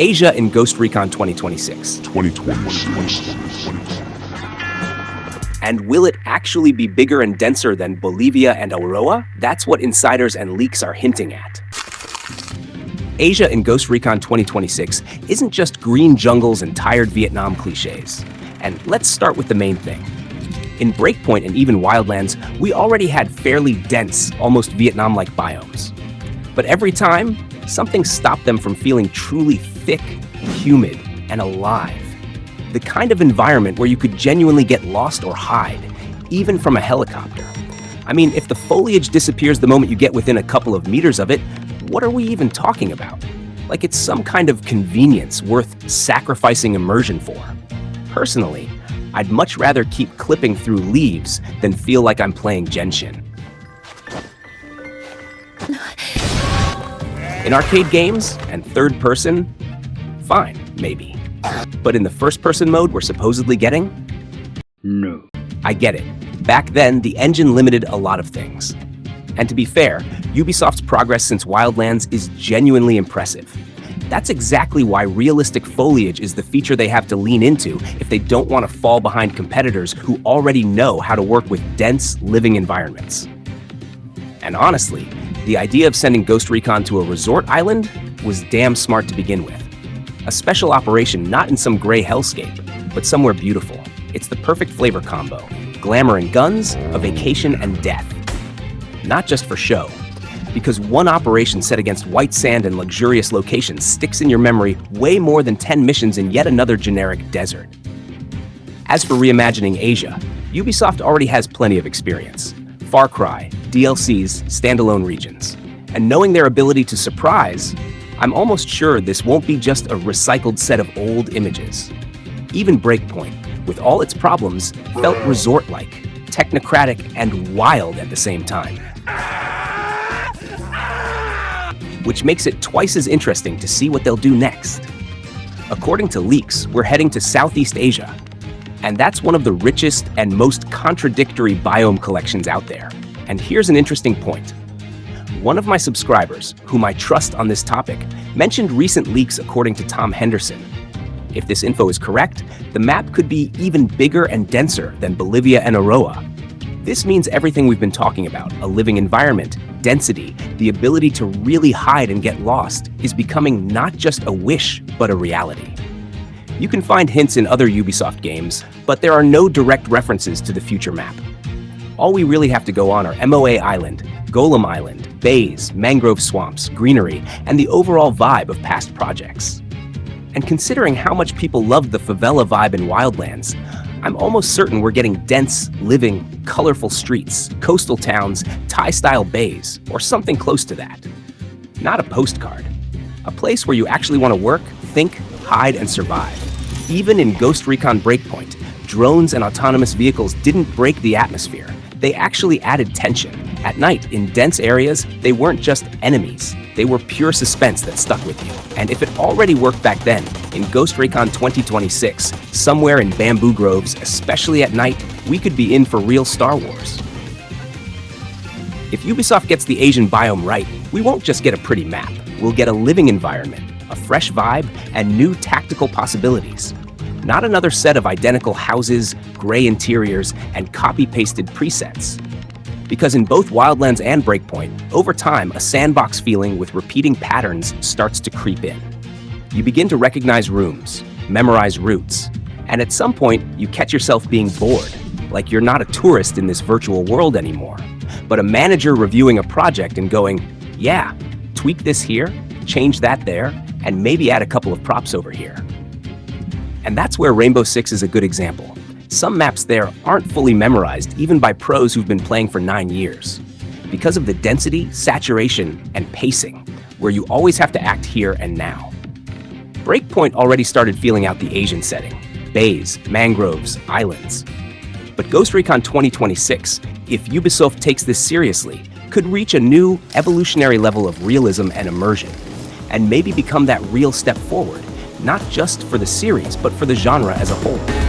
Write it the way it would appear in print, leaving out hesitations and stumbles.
Asia in Ghost Recon 2026. And will it actually be bigger and denser than Bolivia and Auroa? That's what insiders and leaks are hinting at. Asia in Ghost Recon 2026 isn't just green jungles and tired Vietnam cliches. And let's start with the main thing. In Breakpoint and even Wildlands, we already had fairly dense, almost Vietnam-like biomes. But every time, something stopped them from feeling truly thick, humid, and alive. The kind of environment where you could genuinely get lost or hide, even from a helicopter. I mean, if the foliage disappears the moment you get within a couple of meters of it, what are we even talking about? Like it's some kind of convenience worth sacrificing immersion for. Personally, I'd much rather keep clipping through leaves than feel like I'm playing Genshin. In arcade games and third person, fine, maybe. But in the first person mode we're supposedly getting? No. I get it. Back then, the engine limited a lot of things. And to be fair, Ubisoft's progress since Wildlands is genuinely impressive. That's exactly why realistic foliage is the feature they have to lean into if they don't want to fall behind competitors who already know how to work with dense, living environments. And honestly, the idea of sending Ghost Recon to a resort island was damn smart to begin with. A special operation not in some gray hellscape, but somewhere beautiful. It's the perfect flavor combo. Glamour and guns, a vacation and death. Not just for show, because one operation set against white sand and luxurious locations sticks in your memory way more than 10 missions in yet another generic desert. As for reimagining Asia, Ubisoft already has plenty of experience. Far Cry, DLCs, standalone regions. And knowing their ability to surprise, I'm almost sure this won't be just a recycled set of old images. Even Breakpoint, with all its problems, felt resort-like, technocratic, and wild at the same time. Which makes it twice as interesting to see what they'll do next. According to leaks, we're heading to Southeast Asia, and that's one of the richest and most contradictory biome collections out there. And here's an interesting point. One of my subscribers, whom I trust on this topic, mentioned recent leaks according to Tom Henderson. If this info is correct, the map could be even bigger and denser than Bolivia and Auroa. This means everything we've been talking about, a living environment, density, the ability to really hide and get lost, is becoming not just a wish, but a reality. You can find hints in other Ubisoft games, but there are no direct references to the future map. All we really have to go on are MOA Island, Golem Island, bays, mangrove swamps, greenery, and the overall vibe of past projects. And considering how much people loved the favela vibe in Wildlands, I'm almost certain we're getting dense, living, colorful streets, coastal towns, Thai-style bays, or something close to that. Not a postcard. A place where you actually want to work, think, hide, and survive. Even in Ghost Recon Breakpoint, drones and autonomous vehicles didn't break the atmosphere. They actually added tension. At night, in dense areas, they weren't just enemies. They were pure suspense that stuck with you. And if it already worked back then, in Ghost Recon 2026, somewhere in bamboo groves, especially at night, we could be in for real Star Wars. If Ubisoft gets the Asian biome right, we won't just get a pretty map. We'll get a living environment, a fresh vibe, and new tactical possibilities. Not another set of identical houses, gray interiors, and copy-pasted presets. Because in both Wildlands and Breakpoint, over time, a sandbox feeling with repeating patterns starts to creep in. You begin to recognize rooms, memorize routes, and at some point, you catch yourself being bored, like you're not a tourist in this virtual world anymore, but a manager reviewing a project and going, yeah, tweak this here, change that there, and maybe add a couple of props over here. And that's where Rainbow Six is a good example. Some maps there aren't fully memorized, even by pros who've been playing for 9 years. Because of the density, saturation, and pacing, where you always have to act here and now. Breakpoint already started feeling out the Asian setting. Bays, mangroves, islands. But Ghost Recon 2026, if Ubisoft takes this seriously, could reach a new, evolutionary level of realism and immersion, and maybe become that real step forward, not just for the series, but for the genre as a whole.